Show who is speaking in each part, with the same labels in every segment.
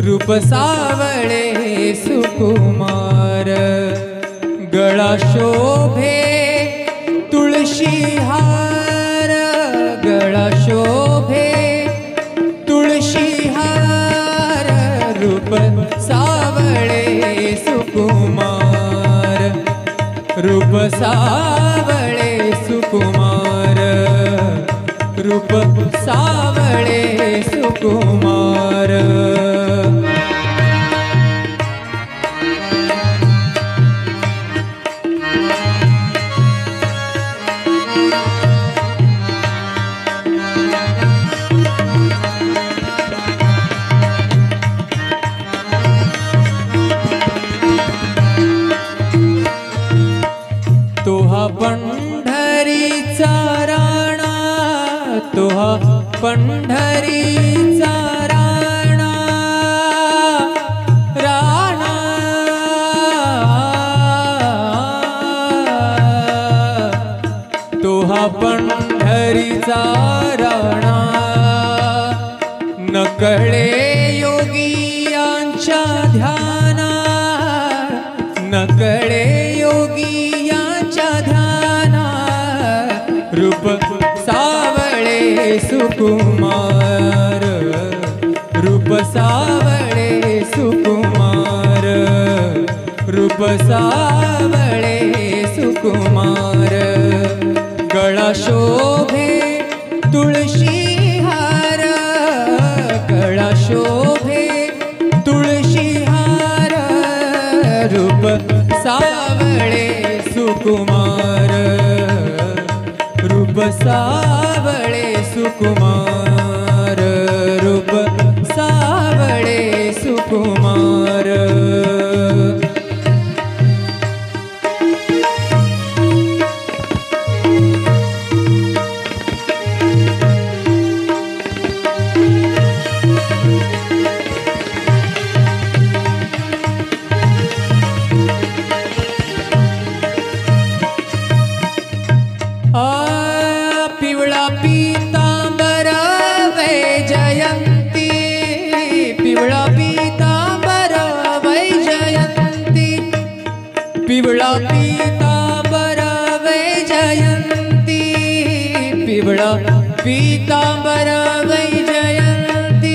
Speaker 1: रूप सावळे सुकुमार गळा शोभे तुळशी हार गळा शोभे तुळशी हार रूप सावळे सुकुमार रूप सावळे सुकुमार रूप सावळे सुकुमार तोहा पंढरीचा राणा तोहा पंढरीचा राणा राणा तोहा पंढरीचा राणा नकळे योगियांच्या ध्याना नकळे योगियांच्या ध्याना रूप सावळे सुकुमार रूप सावळे सुकुमार रूप सावळे सुकुमार गळा शोभे तुळशी हार गळा शोभे तुळशी हार रूप सावळे सुकुमार रूप सावळे सुकुमार रूप सावळे सुकुमार पिवळा पीतांबर वैजयंती पिवळा पीतांबर वैजयंती पिवळा पीतांबर वैजयंती पिवळा पीतांबर वैजयंती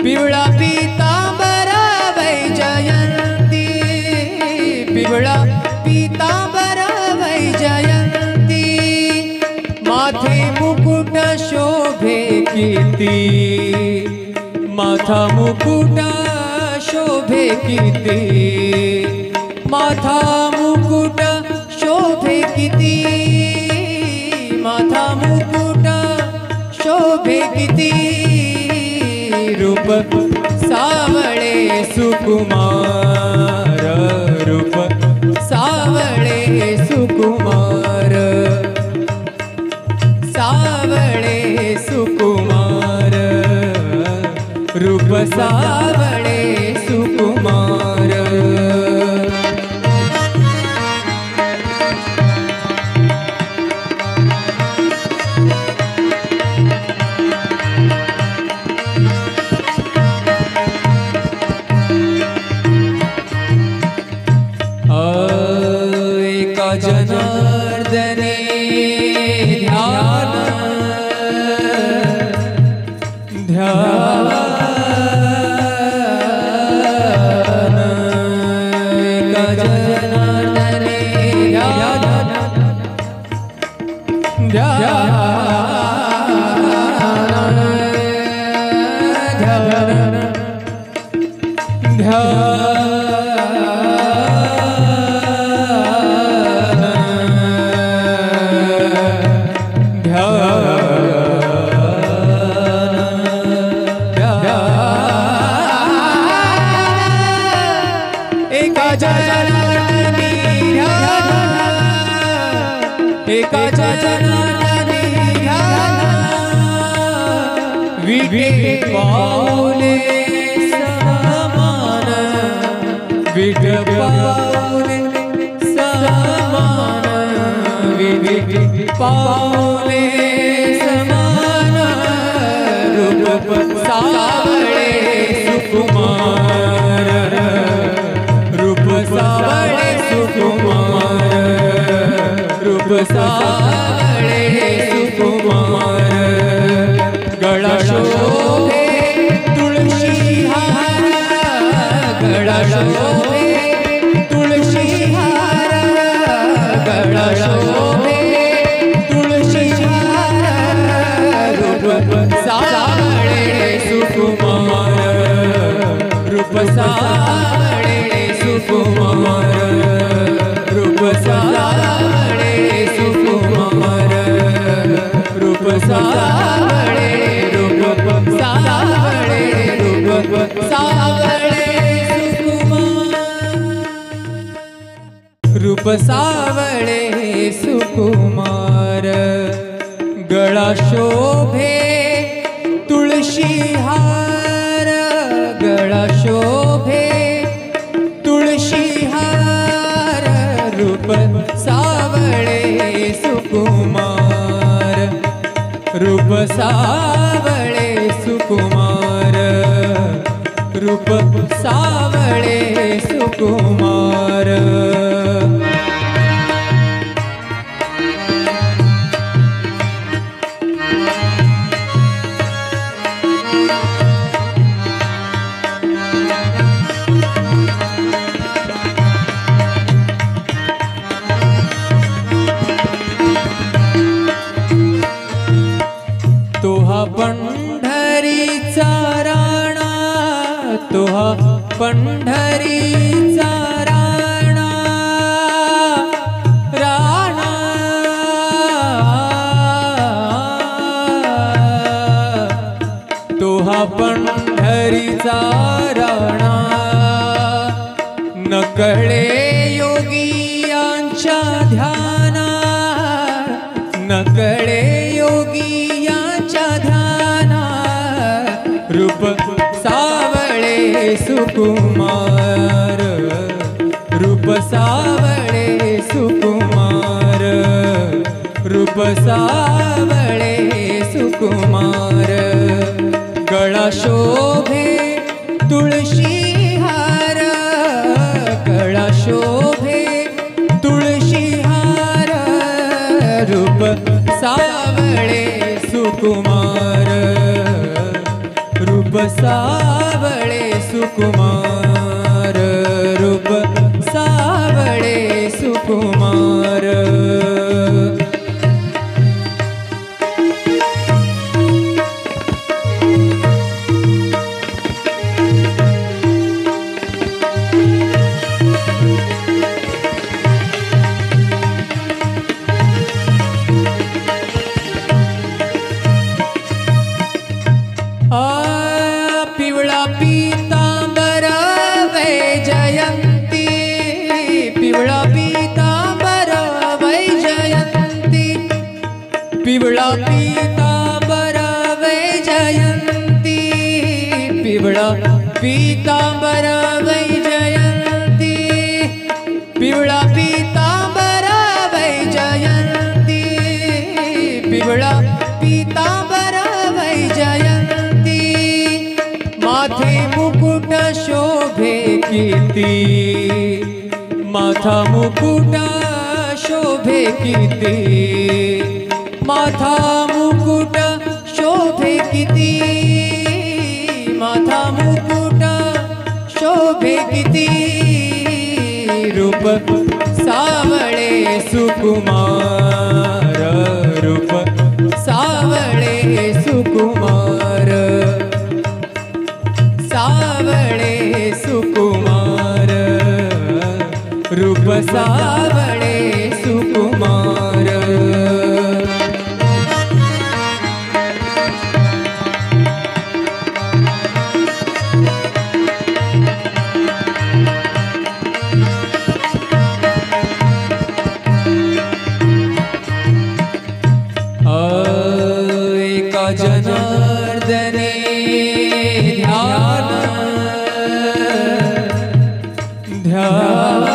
Speaker 1: पिवळा पीतांबर वैजयंती पिवळा पीतांबर वैजयंती माथे मुकुट शोभे किती माथा मुकुट शोभे किती माथा मुकुट शोभे किती माथा मुकुट शोभे किती रूप सावळे सुकुमार रूप सावळे सुकुमार सावळे सुकुमार रूप सावळे सुकुमार एका जनार्दने ध्यान ध्यान एका जनार्दने ध्यान ध्यान ध्यान ध्यान एका जनार्दनी ध्यान एका जनार्दनी ध्यान विठे पावले समान विठ पावले समान विठ पावले समान रूप सावळे सावळे सुकुमार गळा शोभे तुळशी हार गळा शोभे तुळशी हार गळा शोभे तुळशी हार रूप सावळे सुकुमार रूप सावळे सुकुमार रूप सावळे सुकुमार रूप सावळे रूप सावळे रूप सावळे सुकुमार रूप सावळे सुकुमार गळा शोभे तुळशी हार गळा शोभे तुळशी हार रूप सावळे सुकुमार रूप सावळे सुकुमार रूप सावळे सुकुमार तोहा पंढरीचा राणा तोहा पंढरीचा राणा राणा तोहा पंढरीचा राणा नकळे योगियांच्या ध्याना नकळे योगियांच्या ध्याना रूप सावळे सुकुमार रूप सावळे सुकुमार रूप सावळे सुकुमार गळा शोभे तुळशी हार गळा शोभे तुळशी हार रूप सावळे सुकुमार रूप सावळे सुकुमार रूप सावळे सुकुमार पिवळा पीतांबर वैजयंती पिवळा पीतांबर वैजयंती पिवळा पीतांबर वैजयंती पिवळा पीतांबर वैजयंती पिवळा पीतांबर वैजयंती पिवळा पीतांबर वैजयंती माथे मुकुट शोभे किती माथा मुकुट शोभे किती माथा मुकुट शोभे किती माथा मुकुट शोभे किती रूप सावळे सुकुमार रूप सावळे सुकुमार सावळे सुकुमार रूप सावळे सुकुमार एका जनार्दने ध्यान ध्यान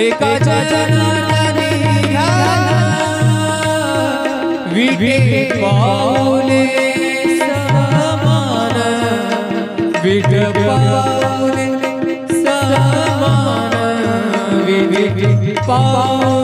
Speaker 1: एका जनार्दनी विठे पावले समान विठ पावले समान विठ पावले